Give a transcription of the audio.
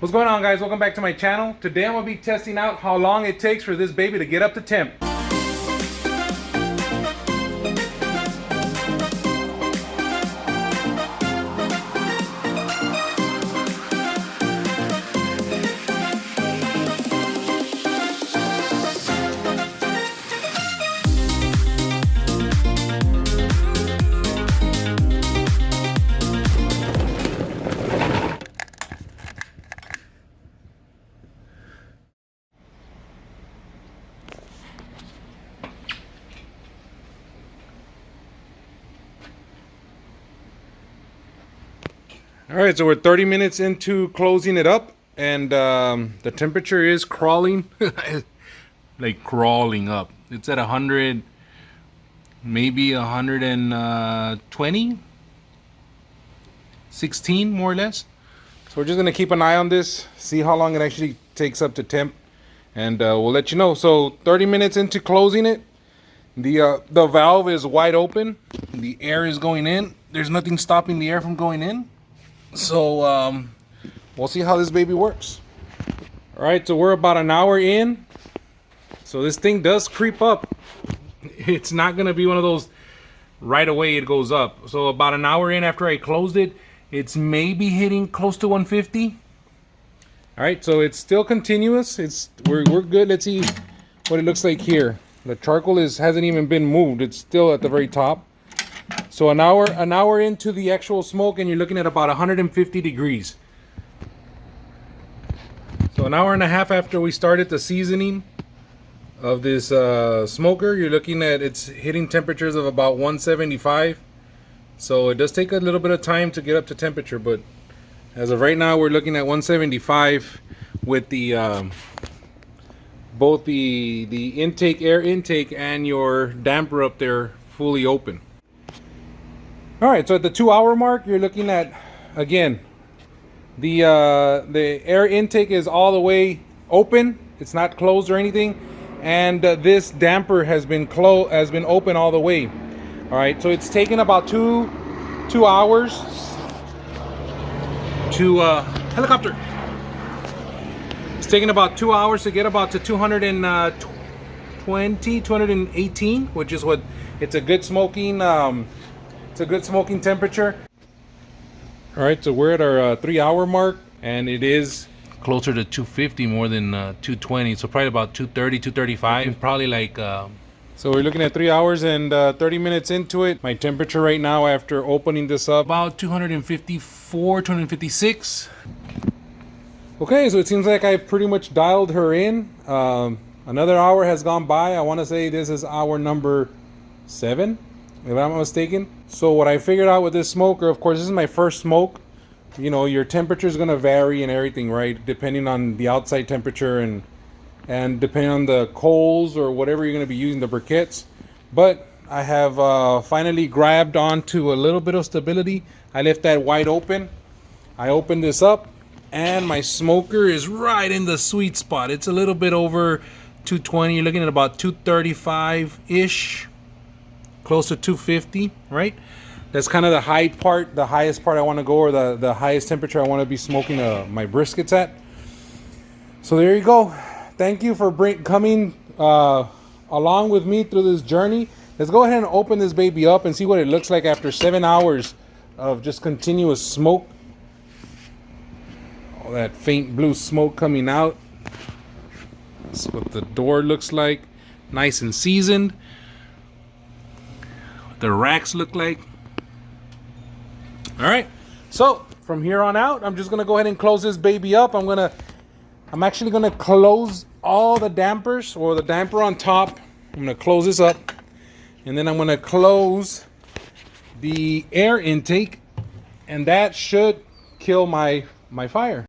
What's going on, guys? Welcome back to my channel. Today I'm going to be testing out how long it takes for this baby to get up to temp. All right, so we're 30 minutes into closing it up, and the temperature is crawling, like crawling up. It's at 100, maybe 120, 16 more or less. So we're just gonna keep an eye on this, see how long it actually takes up to temp, and we'll let you know. So 30 minutes into closing it, the valve is wide open, the air is going in. There's nothing stopping the air from going in. So we'll see how this baby works. All right, so we're about an hour in. So this thing does creep up. It's not gonna be one of those right away it goes up. So about an hour in after I closed it, it's maybe hitting close to 150. All right, so it's still continuous. We're good. Let's see what it looks like here. The charcoal hasn't even been moved. It's still at the very top. So an hour into the actual smoke, and you're looking at about 150 degrees. So an hour and a half after we started the seasoning of this smoker, you're looking at it's hitting temperatures of about 175. So it does take a little bit of time to get up to temperature, but as of right now, we're looking at 175 with the both the intake, air intake, and your damper up there fully open. All right, so at the 2 hour mark, you're looking at, again, the air intake is all the way open. It's not closed or anything, and this damper has been open all the way. All right, so it's taken about two hours to helicopter. It's taken about 2 hours to get about to 220, 218, which is what it's a good smoking. It's a good smoking temperature. All right, so we're at our 3 hour mark, and it is closer to 250 more than 220. So probably about 230, 235, probably like. So we're looking at 3 hours and 30 minutes into it. My temperature right now after opening this up, about 254, 256. Okay, so it seems like I've pretty much dialed her in. Another hour has gone by. I want to say this is hour number 7. If I'm not mistaken. So what I figured out with this smoker, of course, this is my first smoke. You know, your temperature is going to vary and everything, right? Depending on the outside temperature and depending on the coals or whatever you're going to be using, the briquettes. But I have finally grabbed onto a little bit of stability. I left that wide open. I opened this up, and my smoker is right in the sweet spot. It's a little bit over 220. You're looking at about 235-ish. Close to 250, right? That's kind of the high part, the highest part I want to go, or the highest temperature I want to be smoking my briskets at. So there you go. Thank you for coming along with me through this journey. Let's go ahead and open this baby up and see what it looks like after 7 hours of just continuous smoke. All that faint blue smoke coming out. That's what the door looks like. Nice and seasoned. The racks look like. All right, so from here on out, I'm just gonna go ahead and close this baby up. I'm actually gonna close all the dampers, or the damper on top. I'm gonna close this up, and then I'm gonna close the air intake, and that should kill my fire.